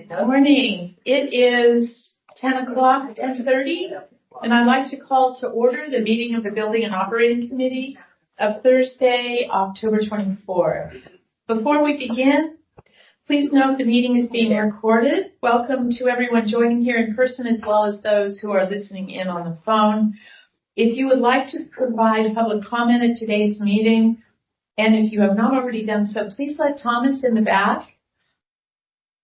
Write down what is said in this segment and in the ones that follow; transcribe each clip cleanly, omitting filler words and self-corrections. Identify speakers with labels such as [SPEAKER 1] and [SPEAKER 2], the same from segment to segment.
[SPEAKER 1] Good morning. It is 10 o'clock, 10:30, and I'd like to call to order the meeting of the Building and Operating Committee of Thursday, October 24. Before we begin, please note the meeting is being recorded. Welcome to everyone joining here in person as well as those who are listening in on the phone. If you would like to provide public comment at today's meeting, and if you have not already done so, please let Thomas in the back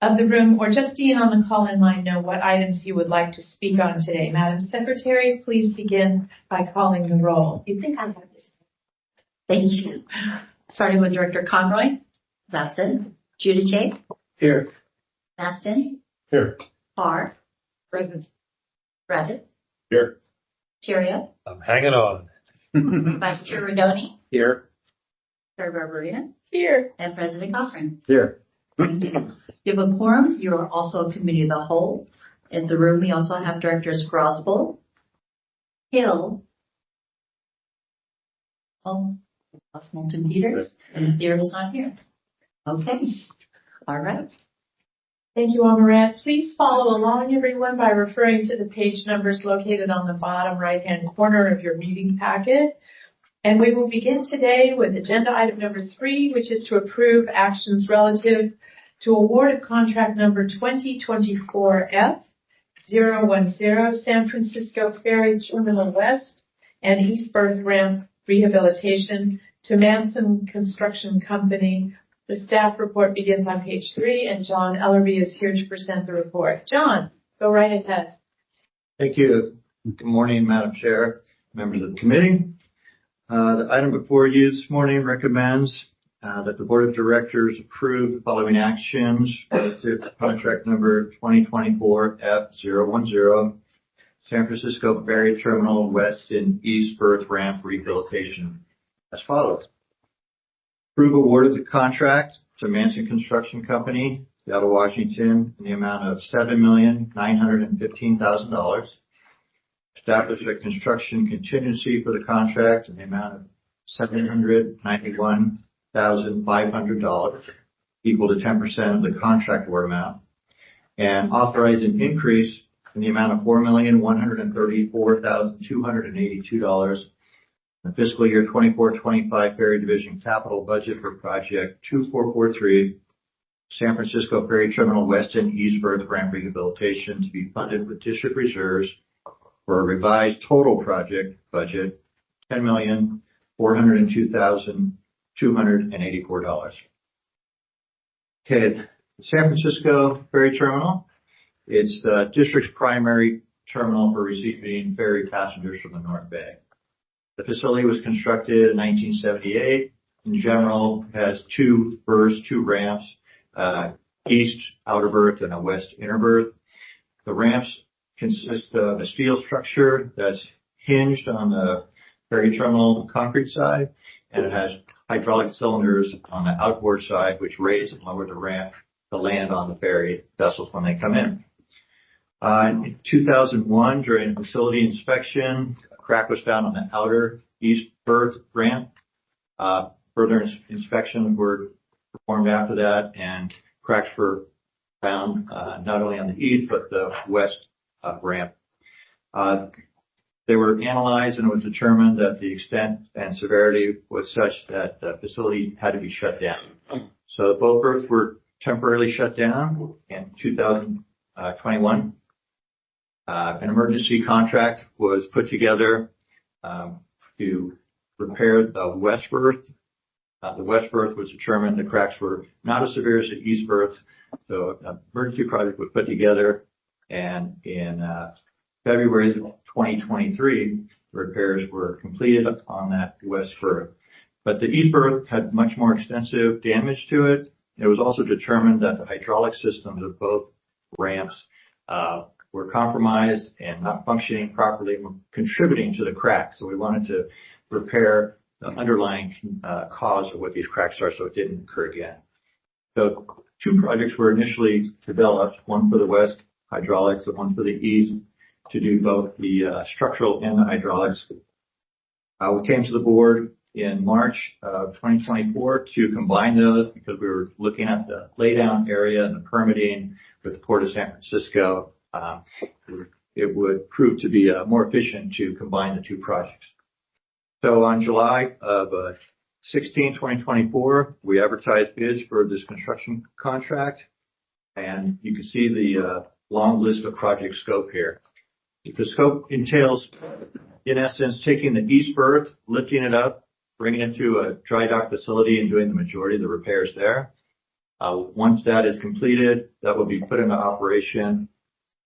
[SPEAKER 1] of the room or Justine on the call-in line know what items you would like to speak on today. Madam Secretary, please begin by calling the roll.
[SPEAKER 2] You think I have this? Thank you. Starting with Director Conroy. Zapson. Giudice.
[SPEAKER 3] Here.
[SPEAKER 2] Maston.
[SPEAKER 3] Here.
[SPEAKER 2] Parr.
[SPEAKER 1] Present.
[SPEAKER 2] Rabbit.
[SPEAKER 3] Here.
[SPEAKER 2] Terrio.
[SPEAKER 3] I'm hanging on.
[SPEAKER 2] Vice Chair Rodoni.
[SPEAKER 3] Here.
[SPEAKER 2] Chair Barberina.
[SPEAKER 1] Here.
[SPEAKER 2] And President Cochran.
[SPEAKER 3] Here.
[SPEAKER 2] You have a quorum. You are also a committee of the whole. In the room, we also have Directors Grosboll, Hill, Moulton Peters, and Deere is not here. Okay. All right.
[SPEAKER 1] Thank you, Amaranth. Please follow along, everyone, by referring to the page numbers located on the bottom right-hand corner of your meeting packet. And we will begin today with agenda item number 3, which is to approve actions relative to award of contract number 2024F010 San Francisco Ferry Terminal West and East Berth Ramp Rehabilitation to Manson Construction Company. The staff report begins on page 3, and John Ellerby is here to present the report. John, go right ahead.
[SPEAKER 4] Thank you. Good morning, Madam Chair, members of the committee. The item before you this morning recommends that the Board of Directors approve the following actions relative to contract number 2024F010 San Francisco Ferry Terminal West and East Berth Ramp Rehabilitation as follows. Approve award of the contract to Manson Construction Company, Seattle, Washington, in the amount of $7,915,000. Establish a construction contingency for the contract in the amount of $791,500, equal to 10% of the contract award amount, and authorize an increase in the amount of $4,134,282 in the fiscal year 24-25 Ferry Division capital budget for project 2443, San Francisco Ferry Terminal West and East Berth Ramp Rehabilitation, to be funded with district reserves for a revised total project budget, $10,402,284. Okay, the San Francisco Ferry Terminal, it's the district's primary terminal for receiving ferry passengers from the North Bay. The facility was constructed in 1978. In general, it has 2 berths, 2 ramps, east outer berth and a west inner berth. The ramps consist of a steel structure that's hinged on the ferry terminal concrete side, and it has hydraulic cylinders on the outboard side, which raise and lower the ramp to land on the ferry vessels when they come in. In 2001, during a facility inspection, a crack was found on the outer east berth ramp. Further inspections were performed after that, and cracks were found not only on the east but the west ramp. They were analyzed, and it was determined that the extent and severity was such that the facility had to be shut down. So both berths were temporarily shut down in 2021. An emergency contract was put together to repair the west berth. The west berth was determined the cracks were not as severe as the east berth, so an emergency project was put together, and in February 2023, the repairs were completed on that west berth. But the east berth had much more extensive damage to it. It was also determined that the hydraulic systems of both ramps were compromised and not functioning properly, contributing to the cracks. So we wanted to repair the underlying cause of what these cracks are so it didn't occur again. So 2 projects were initially developed, one for the west hydraulics and one for the east, to do both the structural and the hydraulics. We came to the board in March of 2024 to combine those because we were looking at the laydown area and the permitting with the Port of San Francisco. It would prove to be more efficient to combine the two projects. So on July of 16, 2024, we advertised bids for this construction contract, and you can see the long list of project scope here. The scope entails, in essence, taking the east berth, lifting it up, bringing it to a dry dock facility and doing the majority of the repairs there. Once that is completed, that will be put into operation.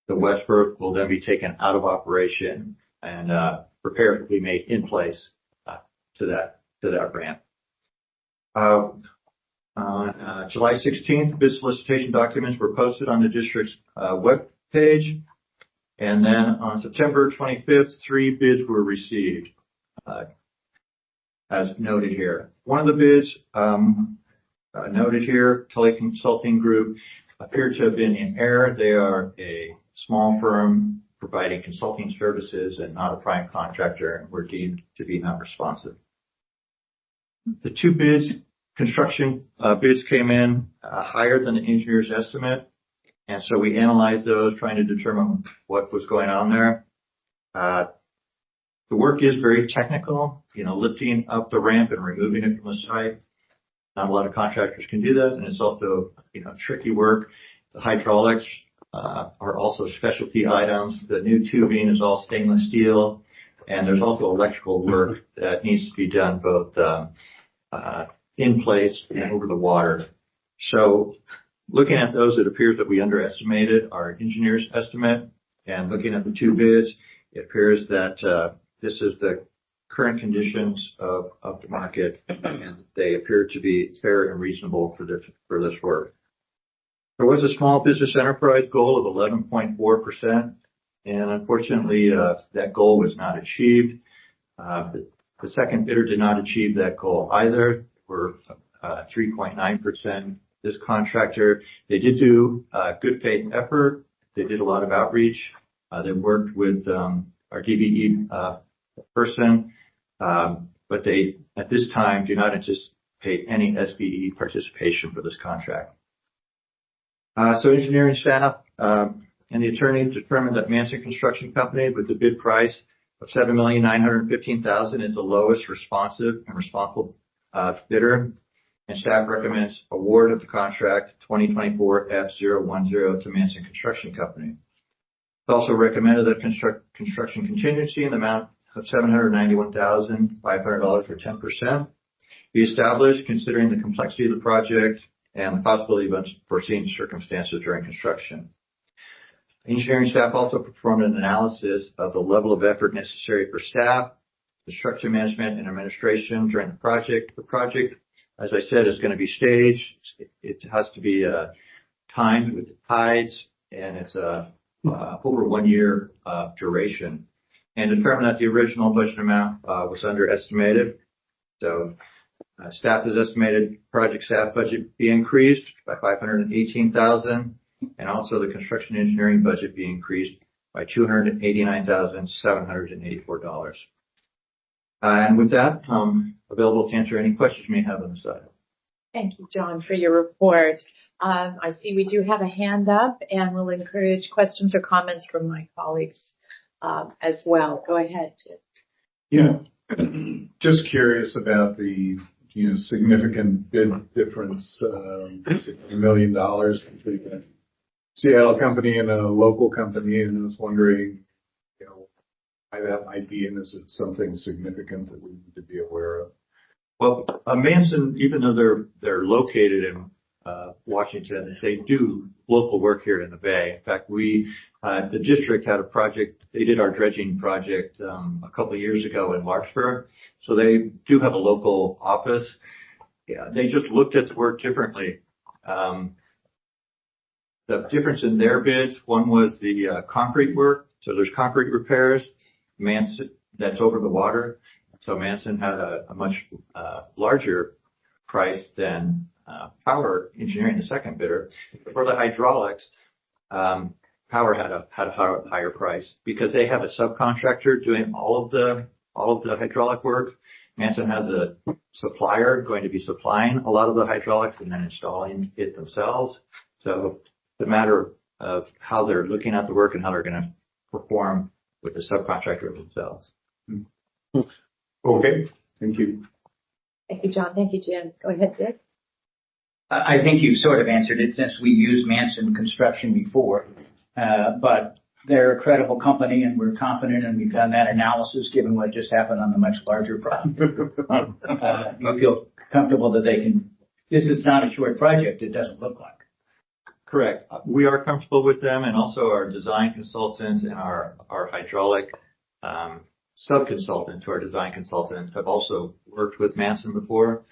[SPEAKER 4] The west berth will then be taken out of operation and repairs will be made in place to that ramp. On July 16th, bid solicitation documents were posted on the district's web page. And then on September 25th, 3 bids were received, as noted here. One of the bids noted here, Tully Consulting Group, appeared to have been in error. They are a small firm providing consulting services and not a prime contractor, and were deemed to be not responsive. The 2 bids, construction bids, came in higher than the engineer's estimate. And so we analyzed those, trying to determine what was going on there. The work is very technical, lifting up the ramp and removing it from the site. Not a lot of contractors can do that, and it's also, tricky work. The hydraulics are also specialty items. The new tubing is all stainless steel, and there's also electrical work that needs to be done both in place and over the water. So looking at those, it appears that we underestimated our engineer's estimate. And looking at the 2 bids, it appears that this is the current conditions of the market, and they appear to be fair and reasonable for this work. There was a small business enterprise goal of 11.4%, and unfortunately, that goal was not achieved. The second bidder did not achieve that goal either. We're 3.9%. This contractor, they did do good faith effort. They did a lot of outreach. They worked with our DBE person, but they, at this time, do not anticipate any SBE participation for this contract. So engineering staff and the attorney determined that Manson Construction Company, with the bid price of $7,915,000, is the lowest responsive and responsible bidder. And staff recommends award of the contract 2024 F010 to Manson Construction Company. It's also recommended that construction contingency in the amount of $791,500 for 10% be established, considering the complexity of the project and the possibility of unforeseen circumstances during construction. Engineering staff also performed an analysis of the level of effort necessary for staff, construction management, and administration during the project. The project, as I said, is going to be staged. It has to be timed with the tides, and it's over 1 year duration. And determined that the original budget amount was underestimated. So staff has estimated project staff budget be increased by $518,000, and also the construction engineering budget be increased by $289,784. And with that, I'm available to answer any questions you may have on the side.
[SPEAKER 3] Thank you, John, for your report. I see we do have a hand up, and we'll encourage questions or comments from my colleagues as well. Go ahead, Jim.
[SPEAKER 5] Yeah, just curious about the significant bid difference, $60 million between a Seattle company and a local company, and I was wondering, why that might be, and is it something significant that we need to be aware of?
[SPEAKER 4] Well, Manson, even though they're located in Washington, they do local work here in the Bay. In fact, the district had a project. They did our dredging project a couple of years ago in Larkspur, so they do have a local office. Yeah, they just looked at the work differently. The difference in their bids, one was the concrete work. So there's concrete repairs. Manson, that's over the water. So Manson had a much larger price than Power Engineering, the second bidder. For the hydraulics, Power had a higher price because they have a subcontractor doing all of the hydraulic work. Manson has a supplier going to be supplying a lot of the hydraulics and then installing it themselves. So the matter of how they're looking at the work and how they're going to perform with the subcontractor themselves.
[SPEAKER 5] Okay, thank you.
[SPEAKER 3] Thank you, John. Thank you, Jim. Go ahead, Dick.
[SPEAKER 6] I think you sort of answered it since we used Manson Construction before. But they're a credible company and we're confident, and we've done that analysis given what just happened on the much larger project. You feel comfortable that this is not a short project, it doesn't look like.
[SPEAKER 4] Correct. We are comfortable with them, and also our design consultants and our hydraulic sub-consultant to our design consultant have also worked with Manson before,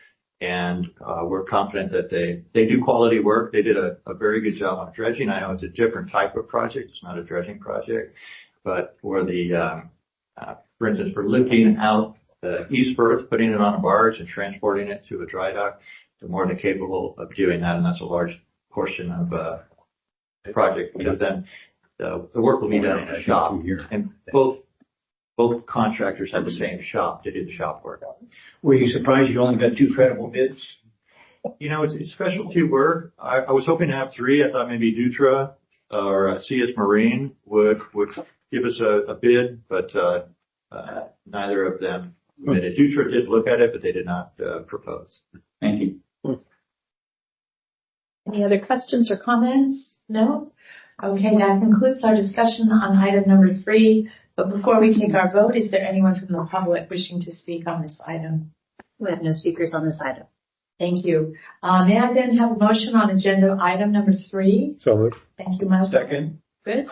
[SPEAKER 4] and we're confident that they do quality work. They did a very good job on dredging. I know it's a different type of project. It's not a dredging project, but for for instance, for lifting out the East Firth, putting it on a barge and transporting it to a dry dock, they're more than capable of doing that, and that's a large portion of the project, because then the work will be done in a shop, and both contractors have the same shop to do the shop work.
[SPEAKER 6] Were you surprised you only got 2 credible bids?
[SPEAKER 4] You know, it's specialty work. I was hoping to have 3. I thought maybe Dutra or CS Marine would give us a bid, but neither of them submitted. Dutra did look at it, but they did not propose.
[SPEAKER 6] Thank you.
[SPEAKER 1] Any other questions or comments? No? Okay, that concludes our discussion on item number 3. But before we take our vote, is there anyone from the public wishing to speak on this item?
[SPEAKER 2] We have no speakers on this item.
[SPEAKER 1] Thank you. May I then have a motion on agenda item number 3?
[SPEAKER 5] So moved.
[SPEAKER 1] Thank you, Michael.
[SPEAKER 4] Second.
[SPEAKER 1] Good.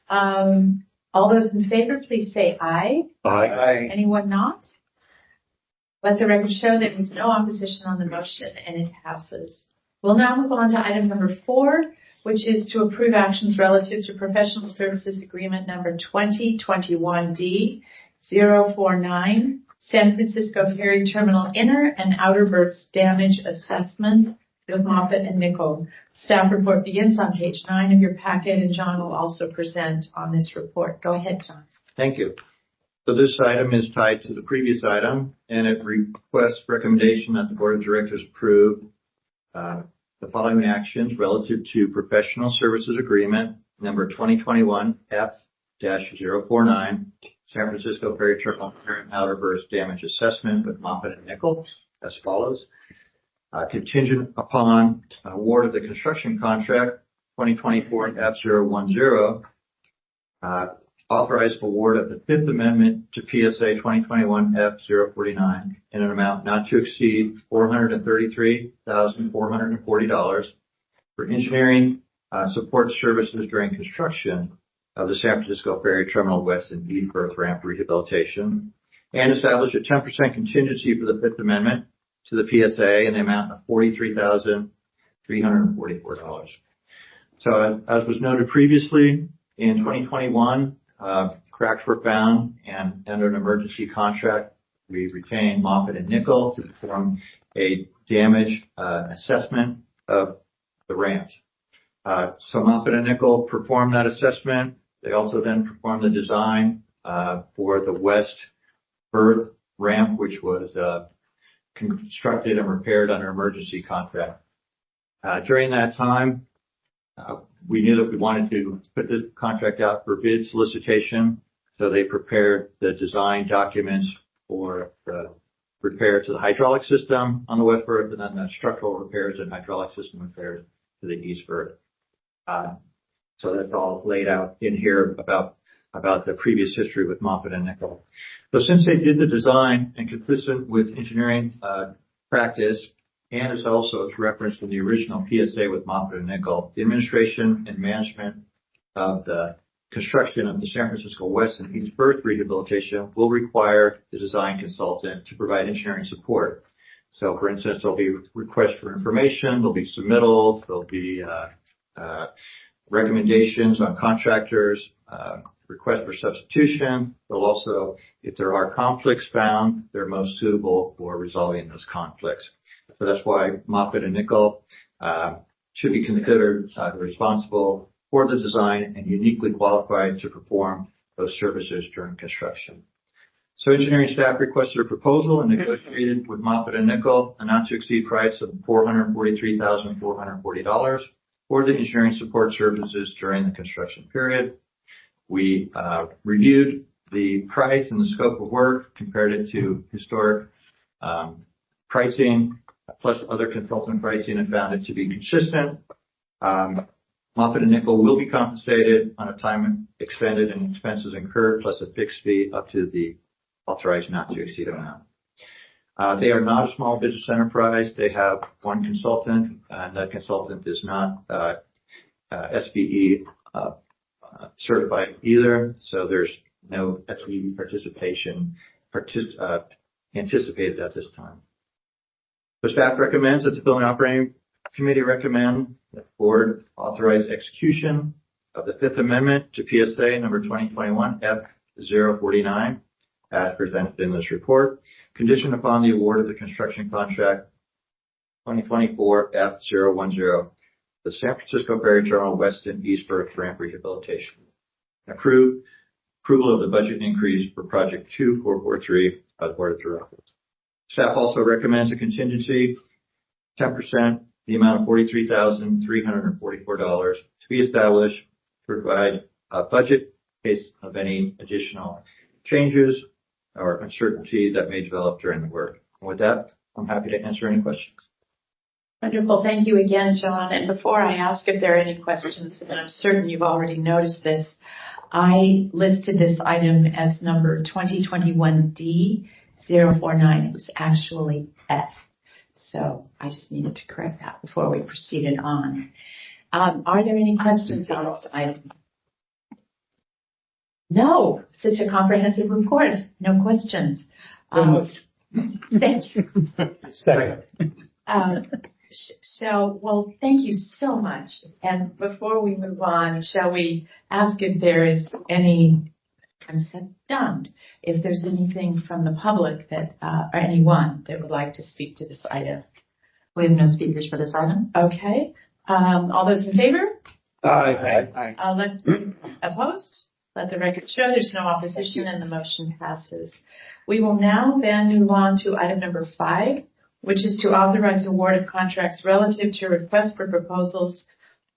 [SPEAKER 1] All those in favor, please say aye.
[SPEAKER 5] Aye.
[SPEAKER 1] Anyone not? Let the record show there is no opposition on the motion, and it passes. We'll now move on to item number 4, which is to approve actions relative to professional services agreement number 2021D 049, San Francisco Ferry Terminal Inner and Outer Berths Damage Assessment with Moffett and Nichol. Staff report begins on page 9 of your packet, and John will also present on this report. Go ahead, John.
[SPEAKER 4] Thank you. So this item is tied to the previous item, and it requests recommendation that the Board of Directors approve the following actions relative to professional services agreement number 2021 F-049, San Francisco Ferry Terminal and Outer Berths Damage Assessment with Moffett and Nichol as follows. Contingent upon award of the construction contract 2024 F-010, authorized award of the Fifth Amendment to PSA 2021 F-049 in an amount not to exceed $433,440 for engineering support services during construction of the San Francisco Ferry Terminal West and East Berth ramp rehabilitation, and establish a 10% contingency for the Fifth Amendment to the PSA in the amount of $43,344. So as was noted previously, in 2021, cracks were found, and under an emergency contract, we retained Moffett and Nichol to perform a damage assessment of the ramp. So Moffett and Nichol performed that assessment. They also then performed the design for the West Berth ramp, which was constructed and repaired under emergency contract. During that time, we knew that we wanted to put the contract out for bid solicitation, so they prepared the design documents for the repair to the hydraulic system on the West Berth, and then the structural repairs and hydraulic system repairs to the East Berth. So that's all laid out in here about the previous history with Moffett and Nichol. So since they did the design and consistent with engineering practice, and as also is referenced in the original PSA with Moffett and Nichol, the administration and management of the construction of the San Francisco West and East Berth rehabilitation will require the design consultant to provide engineering support. So, for instance, there'll be requests for information, there'll be submittals, there'll be recommendations on contractors, requests for substitution. There'll also, if there are conflicts found, they're most suitable for resolving those conflicts. So that's why Moffett and Nichol should be considered responsible for the design and uniquely qualified to perform those services during construction. So engineering staff requested a proposal and negotiated with Moffitt and Nichol a not to exceed price of $443,440 for the engineering support services during the construction period. We reviewed the price and the scope of work, compared it to historic pricing plus other consultant pricing, and found it to be consistent. Moffitt and Nichol will be compensated on a time expended and expenses incurred, plus a fixed fee up to the authorized not to exceed amount. They are not a small business enterprise. They have one consultant, and that consultant is not SBE certified either, so there's no SBE participation anticipated at this time. The staff recommends that the Building Operating Committee recommend that the board authorize execution of the Fifth Amendment to PSA number 2021 F049 as presented in this report, conditioned upon the award of the construction contract 2024 F010, the San Francisco Ferry Terminal West and Eastburg Ramp Rehabilitation. Approval of the budget increase for Project 2443 by the Board of Directors. Staff also recommends a contingency 10%, the amount of $43,344 to be established to provide a budget in case of any additional changes or uncertainty that may develop during the work. And with that, I'm happy to answer any questions.
[SPEAKER 1] Wonderful. Thank you again, John. And before I ask if there are any questions, and I'm certain you've already noticed this, I listed this item as number 2021D049. It was actually F. So I just needed to correct that before we proceeded on. Are there any questions on this item? No, such a comprehensive report. No questions. Thank you.
[SPEAKER 7] Second.
[SPEAKER 1] Well, thank you so much. And before we move on, shall we ask if there is any, I'm stunned, if there's anything from the public that, or anyone that would like to speak to this item?
[SPEAKER 2] We have no speakers for this item.
[SPEAKER 1] Okay. All those in favor?
[SPEAKER 7] Aye.
[SPEAKER 1] Opposed? Let the record show there's no opposition and the motion passes. We will now then move on to item number 5, which is to authorize award of contracts relative to request for proposals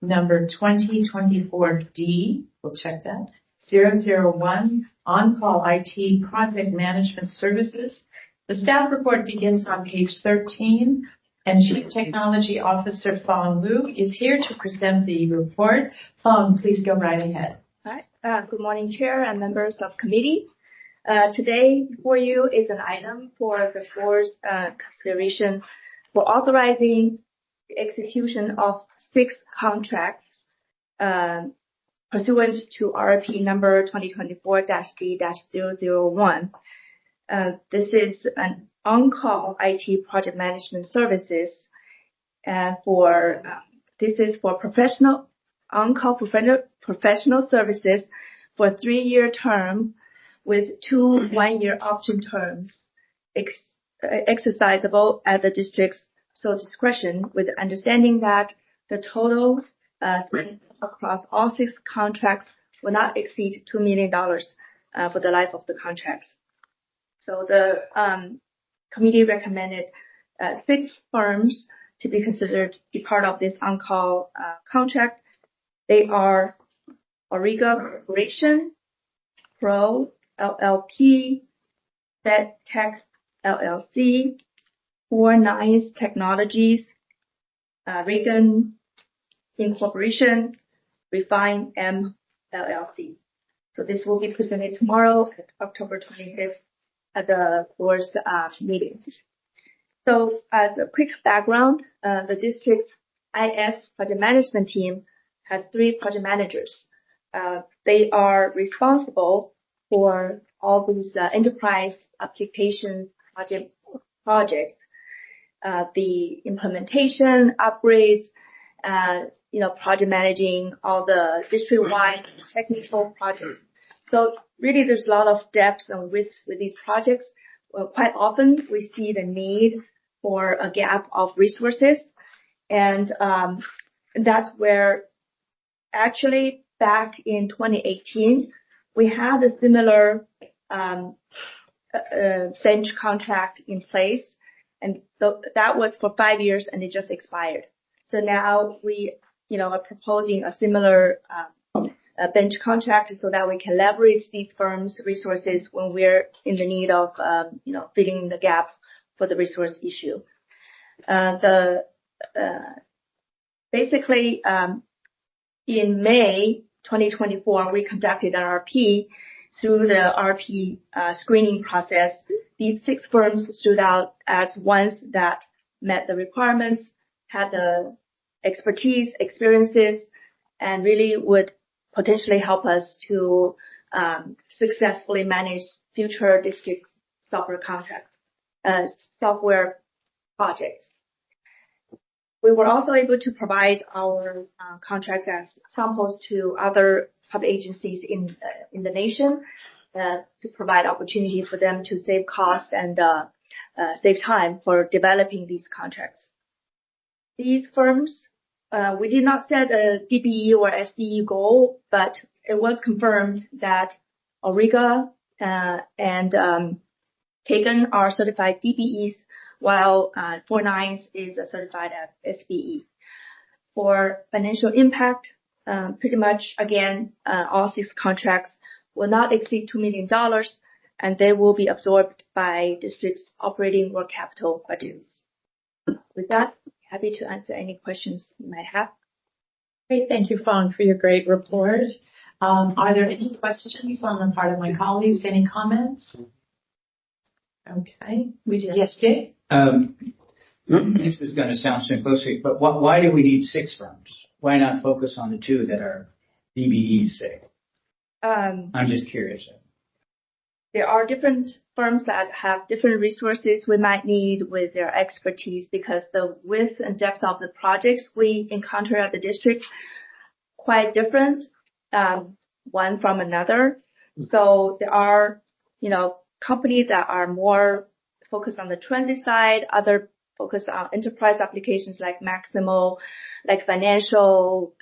[SPEAKER 1] number 2024D, we'll check that, 001, On-Call IT Project Management Services. The staff report begins on page 13, and Chief Technology Officer Fong Lu is here to present the report. Fong, please go right ahead.
[SPEAKER 8] Hi. Good morning, Chair and members of committee. Today before you is an item for the board's consideration for authorizing the execution of 6 contracts pursuant to RFP number 2024-D-001. This is an on-call IT project management services this is for professional on-call professional services for a 3-year term with 2 1-year option terms exercisable at the district's sole discretion, with the understanding that the total spent across all 6 contracts will not exceed $2 million for the life of the contracts. So the committee recommended 6 firms to be considered to be part of this on-call contract. They are Auriga Corporation, Pro LLP, FedTech LLC, 49 Technologies, Reagan Incorporation, Refine M LLC. So this will be presented tomorrow, October 25th, at the board's meeting. So as a quick background, the district's IS project management team has 3 project managers. They are responsible for all these enterprise application projects, the implementation, upgrades, project managing all the district-wide technical projects. So really there's a lot of depth and width with these projects. Well, quite often we see the need for a gap of resources, and that's where actually back in 2018 we had a similar bench contract in place, and that was for 5 years, and it just expired. So now we, are proposing a similar bench contract so that we can leverage these firms' resources when we're in the need of, filling the gap for the resource issue. Basically, in May 2024, we conducted an RP. Through the RP screening process, these 6 firms stood out as ones that met the requirements, had the expertise, experiences, and really would potentially help us to successfully manage future district software software projects. We were also able to provide our contracts as samples to other public agencies in the nation to provide opportunity for them to save costs and save time for developing these contracts. These firms, we did not set a DBE or SBE goal, but it was confirmed that Auriga and Kagan are certified DBEs, while 49 is certified as SBE. For financial impact, pretty much again, all 6 contracts will not exceed $2 million, and they will be absorbed by district's operating or capital budgets. With that, happy to answer any questions you might have.
[SPEAKER 1] Great. Thank you, Fong, for your great report. Are there any questions on the part of my colleagues? Any comments? Okay. Yes, Dick?
[SPEAKER 6] This is going to sound simplistic, but why do we need 6 firms? Why not focus on the 2 that are DBEs, say? I'm just curious.
[SPEAKER 8] There are different firms that have different resources we might need with their expertise, because the width and depth of the projects we encounter at the district quite different, one from another. So there are, companies that are more focused on the transit side, other focused on enterprise applications like Maximo, like financial,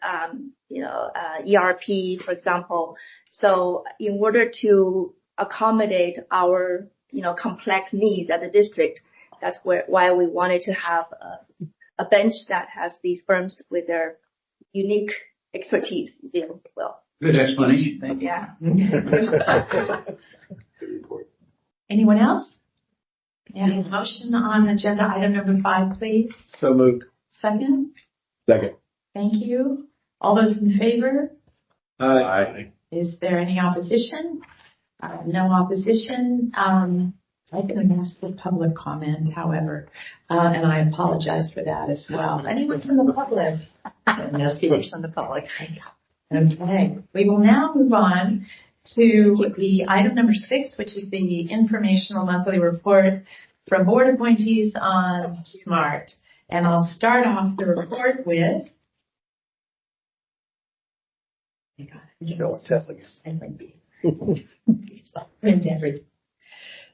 [SPEAKER 8] ERP, for example. So in order to accommodate our, complex needs at the district, that's why we wanted to have a bench that has these firms with their unique expertise.
[SPEAKER 6] Good explanation. Thank you.
[SPEAKER 8] Yeah.
[SPEAKER 1] Anyone else? Yeah, motion on agenda item number 5, please.
[SPEAKER 7] So moved.
[SPEAKER 1] Second?
[SPEAKER 7] Second.
[SPEAKER 1] Thank you. All those in favor?
[SPEAKER 7] Aye.
[SPEAKER 1] Is there any opposition? No opposition. I'm going to ask the public comment, however, and I apologize for that as well. Anyone from the public?
[SPEAKER 2] No speakers from the public.
[SPEAKER 1] Okay. We will now move on to the item number 6, which is the informational monthly report from board appointees on SMART. And I'll start off the report with.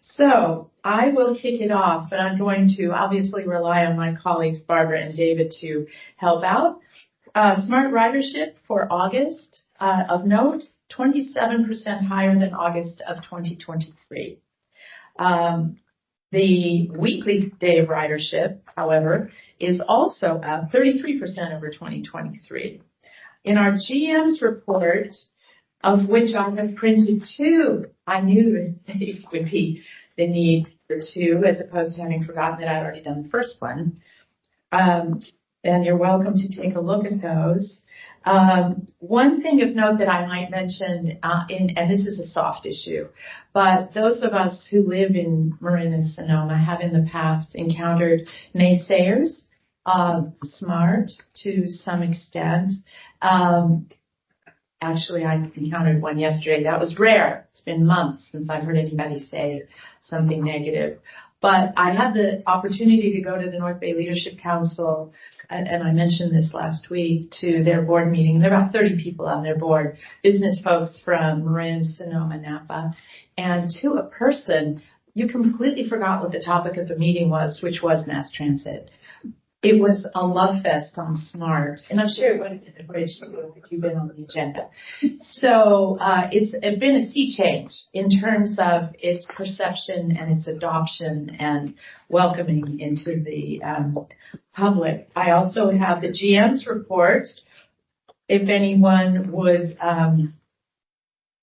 [SPEAKER 1] So I will kick it off, but I'm going to obviously rely on my colleagues Barbara and David to help out. SMART ridership for August of note, 27% higher than August of 2023. The weekly day of ridership, however, is also up 33% over 2023. In our GM's report, of which I have printed 2, I knew that there would be the need for 2, as opposed to having forgotten that I'd already done the first one. And you're welcome to take a look at those. One thing of note that I might mention, and this is a soft issue, but those of us who live in Marin and Sonoma have in the past encountered naysayers of SMART to some extent. Actually, I encountered one yesterday. That was rare. It's been months since I've heard anybody say something negative. But I had the opportunity to go to the North Bay Leadership Council, and I mentioned this last week, to their board meeting. There are about 30 people on their board, business folks from Marin, Sonoma, Napa. And to a person, you completely forgot what the topic of the meeting was, which was mass transit. it was a love fest on SMART, and I'm sure it would have been a bridge too if you've been on the agenda. So it's been a sea change in terms of its perception and its adoption and welcoming into the public. I also have the GM's report, if anyone would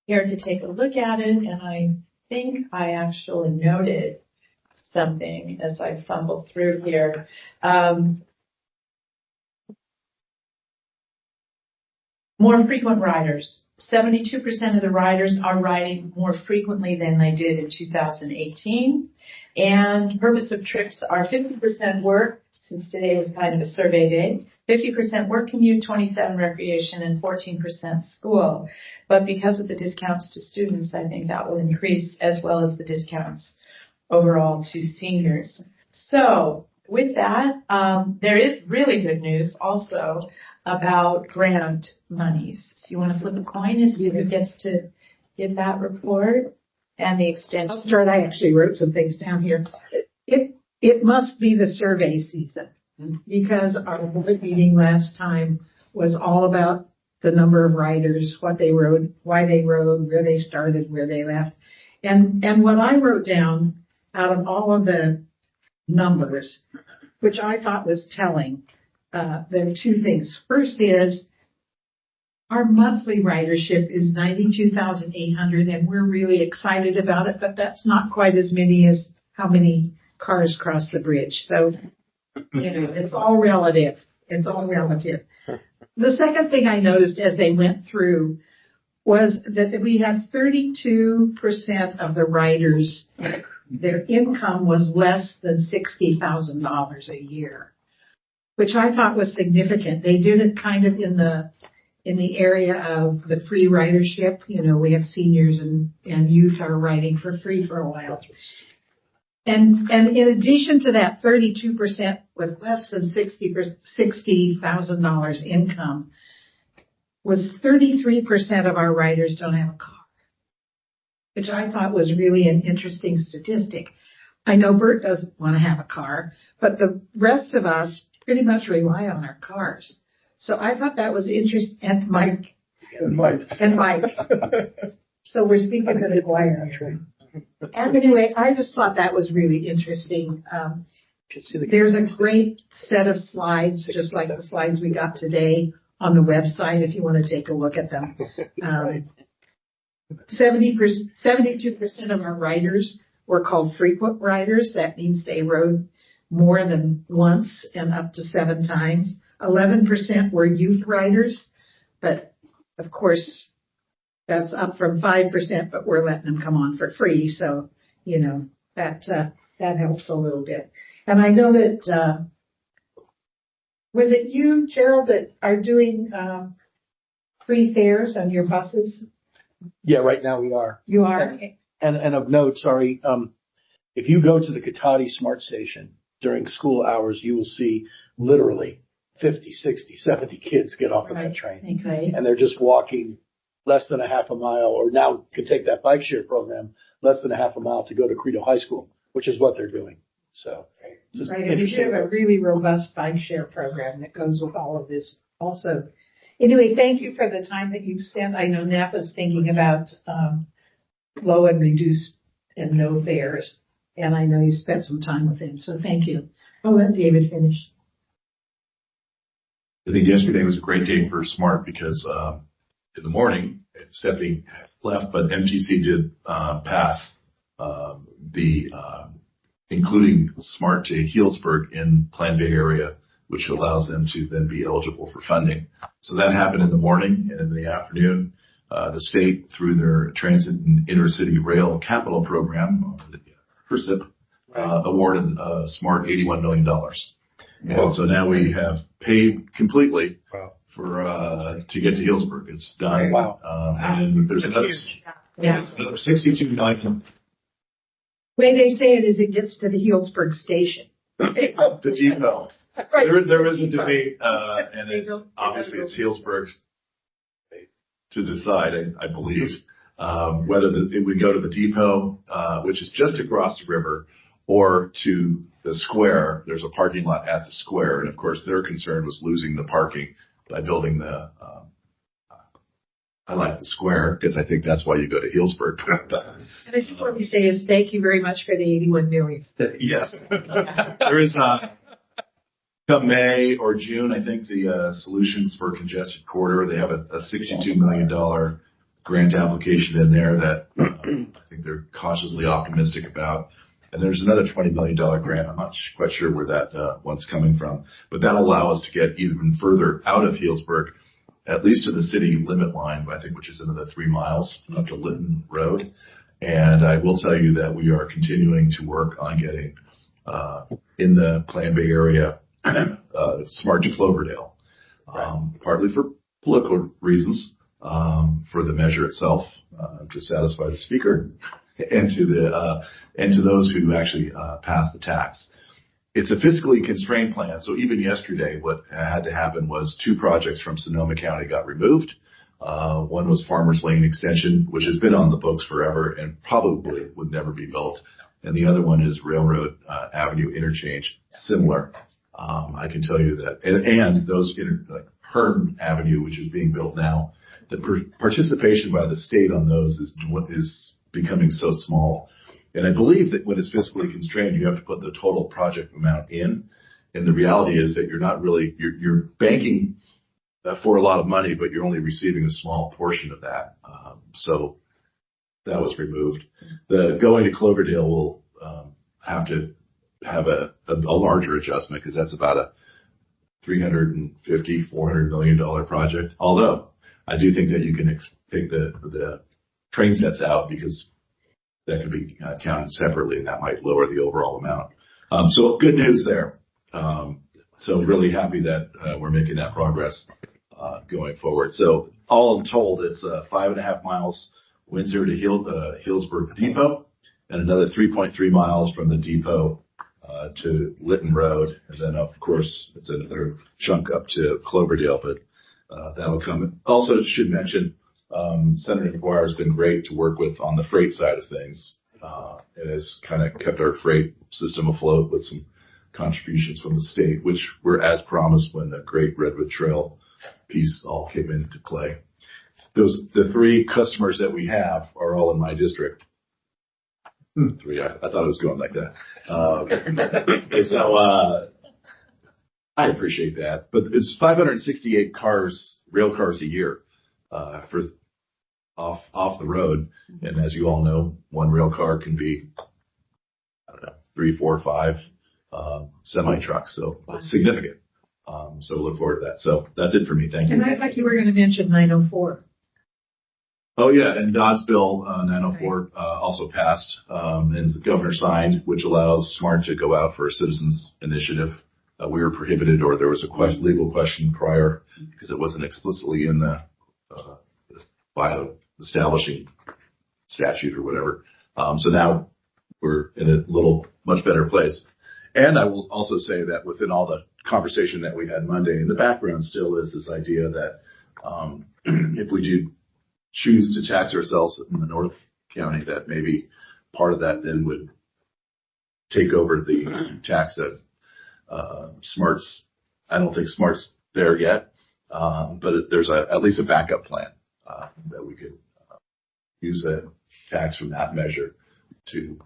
[SPEAKER 1] care to take a look at it, and I think I actually noted something as I fumble through here. More frequent riders. 72% of the riders are riding more frequently than they did in 2018. And purpose of trips are 50% work, since today was kind of a survey day, 50% work commute, 27% recreation, and 14% school. But because of the discounts to students, I think that will increase, as well as the discounts overall to seniors. So with that, there is really good news also about grant monies. So you want to flip a coin and see who gets to give that report and the extension?
[SPEAKER 9] I'll start. I actually wrote some things down here. It must be the survey season, because our board meeting last time was all about the number of riders, what they rode, why they rode, where they started, where they left. And what I wrote down out of all of the numbers, which I thought was telling, there are two things. First is our monthly ridership is 92,800, and we're really excited about it, but that's not quite as many as how many cars cross the bridge. So, it's all relative. It's all relative. The second thing I noticed as they went through was that we had 32% of the riders, their income was less than $60,000 a year, which I thought was significant. They did it kind of in the area of the free ridership. We have seniors and youth are riding for free for a while. And in addition to that, 32% with less than $60,000 income was 33% of our riders don't have a car, which I thought was really an interesting statistic. I know Bert doesn't want to have a car, but the rest of us pretty much rely on our cars. So I thought that was interesting. And Mike. So we're speaking to the choir. And anyway, I just thought that was really interesting. There's a great set of slides, just like the slides we got today on the website, if you want to take a look at them. 72% of our riders were called frequent riders. That means they rode more than once and up to 7 times. 11% were youth riders, but of course, that's up from 5%, but we're letting them come on for free. So, that helps a little bit. And I know that, was it you, Gerald, that are doing free fares on your buses?
[SPEAKER 7] Yeah, right now we are.
[SPEAKER 9] You are?
[SPEAKER 7] And of note, sorry, if you go to the Katati Smart Station during school hours, you will see literally 50, 60, 70 kids get off of that train.
[SPEAKER 9] Okay.
[SPEAKER 7] And they're just walking less than a half a mile, or now can take that bike share program, less than a half a mile to go to Credo High School, which is what they're doing. So,
[SPEAKER 9] right, and we do have a really robust bike share program that goes with all of this also. Anyway, thank you for the time that you've spent. I know NAPA's thinking about low and reduced and no fares, and I know you spent some time with them, so thank you. I'll let David finish.
[SPEAKER 10] I think yesterday was a great day for SMART because in the morning, Stephanie left, but MTC did pass including SMART to Healdsburg in Plan Bay area, which allows them to then be eligible for funding. So that happened in the morning, and in the afternoon, the state, through their Transit and Intercity Rail Capital Program, PERSIP, awarded SMART $81 million. And so now we have paid completely for to get to Healdsburg. It's done.
[SPEAKER 7] Wow.
[SPEAKER 10] And there's another 62 million.
[SPEAKER 9] The way they say it is it gets to the Healdsburg station.
[SPEAKER 10] The depot. There is a debate, and obviously it's Healdsburg's to decide, I believe, whether it would go to the depot, which is just across the river, or to the square. There's a parking lot at the square. And of course, their concern was losing the parking by building the, I like the square because I think that's why you go to Healdsburg.
[SPEAKER 9] And I think what we say is thank you very much for the 81 million.
[SPEAKER 10] Yes. There is, come May or June, I think the Solutions for Congested Corridor, they have a $62 million grant application in there that I think they're cautiously optimistic about. And there's another $20 million grant. I'm not quite sure where that one's coming from, but that'll allow us to get even further out of Healdsburg, at least to the city limit line, I think, which is another 3 miles up to Lytton Road. And I will tell you that we are continuing to work on getting in the Plan Bay area smart to Cloverdale, partly for political reasons, for the measure itself, to satisfy the speaker, and to those who actually pass the tax. It's a fiscally constrained plan, so even yesterday, what had to happen was 2 projects from Sonoma County got removed. One was Farmers Lane Extension, which has been on the books forever and probably would never be built, and the other one is Railroad Avenue Interchange, similar. I can tell you that, and those like Hearn Avenue, which is being built now, the participation by the state on those is becoming so small. And I believe that when it's fiscally constrained, you have to put the total project amount in. And the reality is that you're not really, you're banking for a lot of money, but you're only receiving a small portion of that. So that was removed. The going to Cloverdale will have to have a larger adjustment because that's about a $350-400 million project. Although I do think that you can take the train sets out because that can be counted separately, and that might lower the overall amount. So good news there. So really happy that we're making that progress going forward. So all told, it's 5.5 miles Windsor to Healdsburg Depot, and another 3.3 miles from the depot to Lytton Road, and then of course it's another chunk up to Cloverdale, but that'll come. Also, should mention. Senator McGuire has been great to work with on the freight side of things. It has kind of kept our freight system afloat with some contributions from the state, which were as promised when the Great Redwood Trail piece all came into play. The 3 customers that we have are all in my district. 3, I thought it was going like that. So I appreciate that. But it's 568 rail cars a year for off the road. And as you all know, one rail car can be, I don't know, 3, 4, 5 semi trucks. So it's significant. So look forward to that. So that's it for me. Thank you.
[SPEAKER 9] And I thought you were going to mention 904.
[SPEAKER 10] Oh yeah, and Dodd's bill 904 also passed, and the governor signed, which allows SMART to go out for a citizens initiative. We were prohibited, or there was a legal question prior because it wasn't explicitly in the establishing statute or whatever. So now we're in a much better place. And I will also say that within all the conversation that we had Monday, in the background still is this idea that if we do choose to tax ourselves in the North County, that maybe part of that then would take over the tax that SMART's. I don't think SMART's there yet, but there's at least a backup plan that we could use a tax from that measure to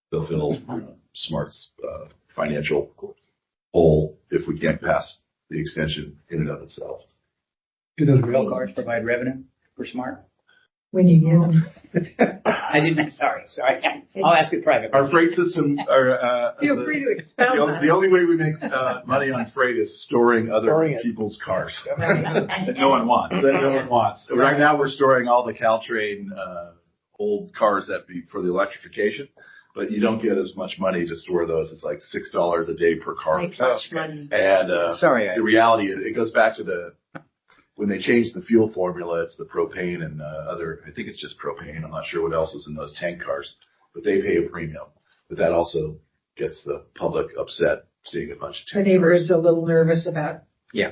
[SPEAKER 10] fulfill SMART's financial hole if we can't pass the extension in and of itself.
[SPEAKER 6] Do those rail cars provide revenue for SMART?
[SPEAKER 9] When you get them.
[SPEAKER 6] I didn't. Sorry. I'll ask it privately.
[SPEAKER 10] Our freight system.
[SPEAKER 9] Feel free to expound on
[SPEAKER 10] the only way we make money on freight is storing other people's cars that no one wants. Right now, we're storing all the Caltrain old cars that be for the electrification, but you don't get as much money to store those. It's like $6 a day per car.
[SPEAKER 8] Money.
[SPEAKER 10] And
[SPEAKER 6] the
[SPEAKER 10] reality is, it goes back to when they changed the fuel formula, it's the propane and I think it's just propane. I'm not sure what else is in those tank cars, but they pay a premium. But that also gets the public upset seeing a bunch of
[SPEAKER 9] The
[SPEAKER 10] tank
[SPEAKER 9] neighbor
[SPEAKER 10] cars.
[SPEAKER 9] is a little nervous about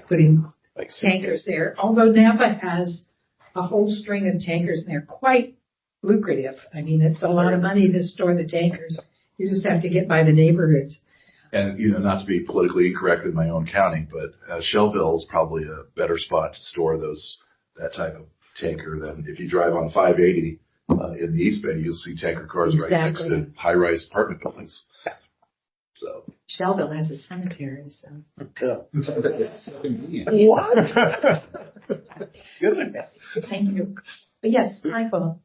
[SPEAKER 9] putting tankers there. Although Napa has a whole string of tankers and they're quite lucrative. I mean, it's a lot of money to store the tankers You just have to get by the neighborhoods.
[SPEAKER 10] And, not to be politically incorrect in my own county, but Shelbyville is probably a better spot to store that type of tanker than if you drive on 580 in the East Bay, you'll see tanker cars right next to high-rise apartment buildings. So
[SPEAKER 3] Shelbyville has a cemetery, so.
[SPEAKER 7] What? Goodness.
[SPEAKER 1] Thank you. But yes, Michael.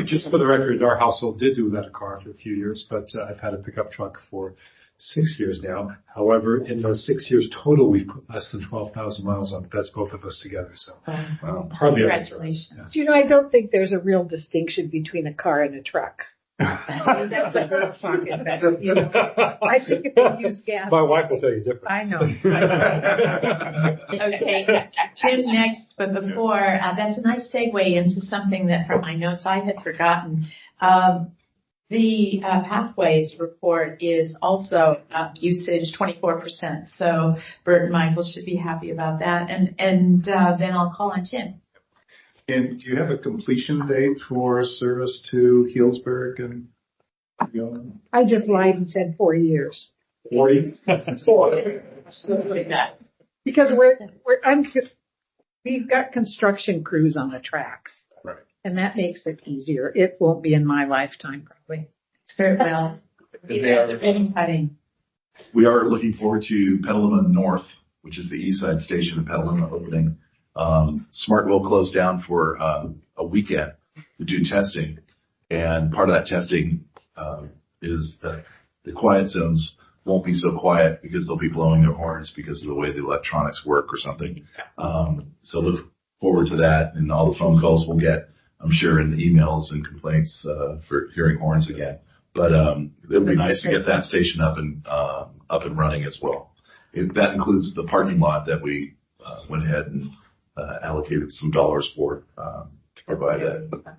[SPEAKER 11] Just for the record, our household did do without a car for a few years, but I've had a pickup truck for 6 years now. However, in those 6 years total, we've put less than 12,000 miles on it. That's both of us together. So hardly ever.
[SPEAKER 1] Congratulations.
[SPEAKER 9] You know, I don't think there's a real distinction between a car and a truck. That's a girl talking, but, you know, I think if you use gas.
[SPEAKER 11] My wife will tell you different.
[SPEAKER 9] I know.
[SPEAKER 1] Okay, Tim next, but before, that's a nice segue into something that from my notes I had forgotten. The Pathways report is also usage 24%. So Bert and Michael should be happy about that. And then I'll call on Tim.
[SPEAKER 5] And do you have a completion date for service to Healdsburg and beyond?
[SPEAKER 9] I just lied and said 4 years.
[SPEAKER 5] 40?
[SPEAKER 9] Because we've got construction crews on the tracks.
[SPEAKER 5] Right.
[SPEAKER 9] And that makes it easier. It won't be in my lifetime, probably.
[SPEAKER 1] Very well. The ribbon cutting.
[SPEAKER 10] we are looking forward to Petaluma North, which is the east side station of Petaluma opening. Smart will close down for a weekend to do testing. And part of that testing is that the quiet zones won't be so quiet because they'll be blowing their horns because of the way the electronics work or something. So look forward to that and all the phone calls we'll get, I'm sure, and the emails and complaints for hearing horns again. But it'll be nice to get that station up and running as well. That includes the parking lot that we went ahead and allocated some dollars for to provide that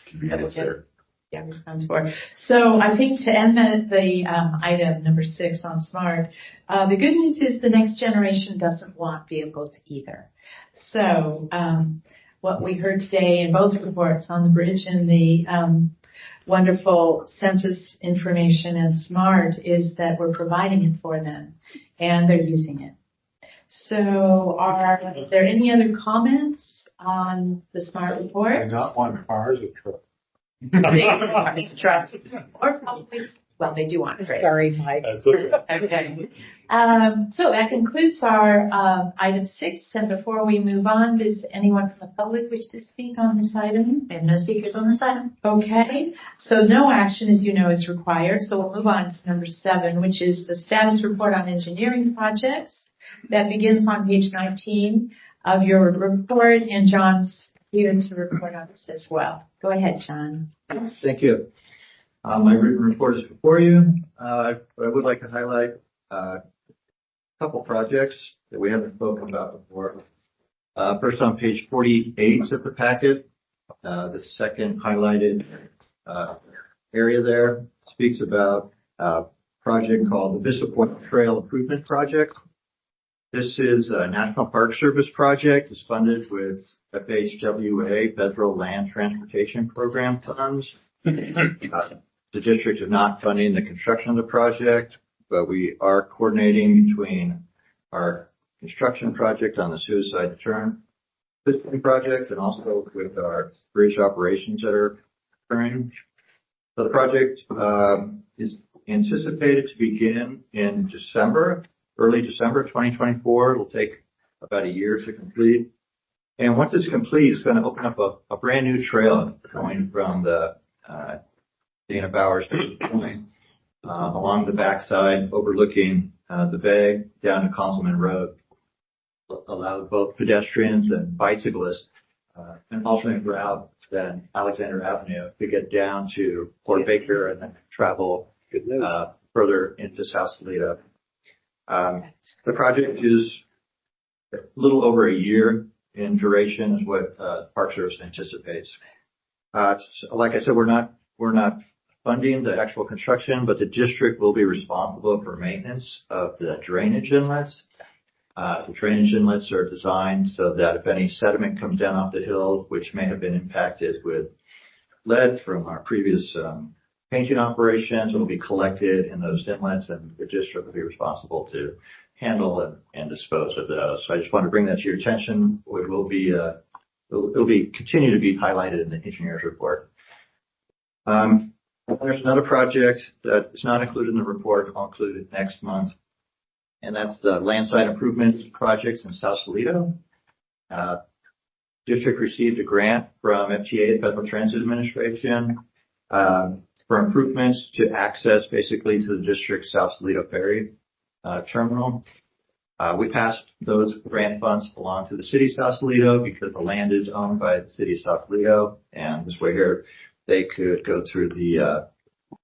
[SPEAKER 10] convenience there.
[SPEAKER 1] Yeah, sounds for. So I think to end the item number 6 on SMART, the good news is the next generation doesn't want vehicles either. So what we heard today in both reports on the bridge and the wonderful census information and SMART is that we're providing it for them and they're using it. So are there any other comments on the SMART report?
[SPEAKER 11] I not want cars or trucks.
[SPEAKER 1] Trucks. Or probably, well, they do want freight.
[SPEAKER 9] Sorry, Mike.
[SPEAKER 11] That's okay.
[SPEAKER 1] Okay. So that concludes our item 6. And before we move on, does anyone from the public wish to speak on this item?
[SPEAKER 2] We have no speakers on this item.
[SPEAKER 1] Okay. So no action, as you know, is required. So we'll move on to number 7, which is the status report on engineering projects. That begins on page 19 of your report, and John's here to report on this as well. Go ahead, John.
[SPEAKER 4] Thank you. My written report is before you. I would like to highlight a couple projects that we haven't spoken about before. First, on page 48 of the packet, the second highlighted area there speaks about a project called the Bissell Point Trail Improvement Project. This is a National Park Service project. It's funded with FHWA, Federal Land Transportation Program funds. The district is not funding the construction of the project, but we are coordinating between our construction project on the Suicide Turn project and also with our bridge operations that are occurring. So the project is anticipated to begin in December. Early December 2024. It will take about a year to complete. And once it's complete, it's going to open up a brand new trail going from the Dana Bowers Point along the backside, overlooking the bay down to Conselman Road. Allow both pedestrians and bicyclists an alternate route than Alexander Avenue to get down to Port Baker and then travel further into South Toledo. The project is a little over a year in duration is what Park Service anticipates. Like I said, we're not funding the actual construction, but the district will be responsible for maintenance of the drainage inlets. The drainage inlets are designed so that if any sediment comes down off the hill, which may have been impacted with lead from our previous painting operations will be collected in those inlets, and the district will be responsible to handle and dispose of those. So I just want to bring that to your attention. It will be continue to be highlighted in the engineer's report. There's another project that is not included in the report. I'll include it next month, and that's the landside improvement projects in Sausalito. District received a grant from FTA, the Federal Transit Administration, for improvements to access basically to the district's Sausalito ferry terminal. We passed those grant funds along to the city of Sausalito because the land is owned by the city of Sausalito, and this way here they could go through the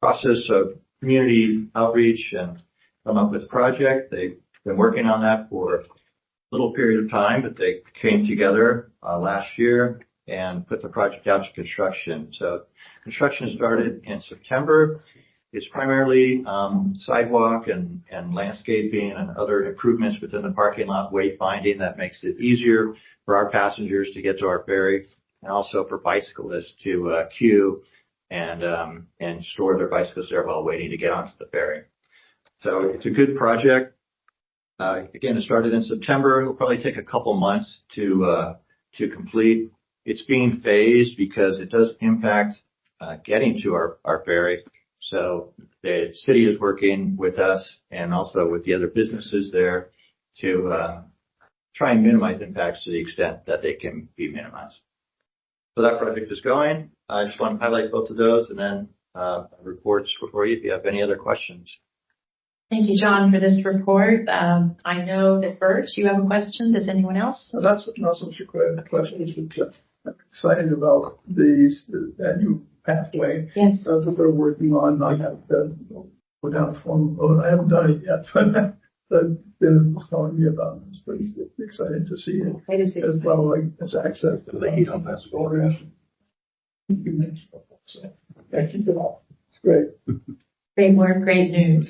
[SPEAKER 4] process of community outreach and come up with a project. They've been working on that for a little period of time, but they came together last year and put the project out to construction. So construction started in September. It's primarily sidewalk and landscaping and other improvements within the parking lot, wayfinding that makes it easier for our passengers to get to our ferry, and also for bicyclists to queue and store their bicycles there while waiting to get onto the ferry. So it's a good project. Again, it started in September. It'll probably take a couple months to complete. It's being phased because it does impact getting to our ferry. So the city is working with us and also with the other businesses there to try and minimize impacts to the extent that they can be minimized. So that project is going. I just want to highlight both of those and then reports before you if you have any other questions.
[SPEAKER 1] Thank you, John, for this report. I know that Bert, you have a question. Does anyone else?
[SPEAKER 12] Not so much a question. I'm excited about that new pathway
[SPEAKER 1] Yes.
[SPEAKER 12] that they're working on. I have to go down the form. I haven't done it yet, but they've been telling me about it. It's pretty exciting to see it.
[SPEAKER 1] It is
[SPEAKER 12] as well as access to the heat on that storage. So thank you for that. It's great.
[SPEAKER 1] Great work, great news.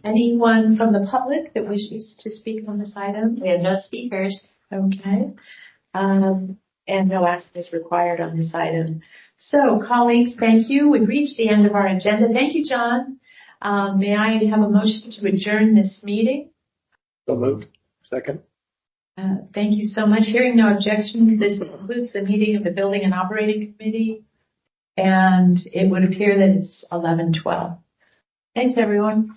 [SPEAKER 1] Anyone from the public that wishes to speak on this item?
[SPEAKER 2] We have no speakers.
[SPEAKER 1] Okay. And no action is required on this item. So, colleagues, thank you. We've reached the end of our agenda. Thank you, John. May I have a motion to adjourn this meeting?
[SPEAKER 7] So moved. Second.
[SPEAKER 1] Thank you so much. Hearing no objection, this concludes the meeting of the Building and Operating Committee, and it would appear that it's 11:12. Thanks, everyone.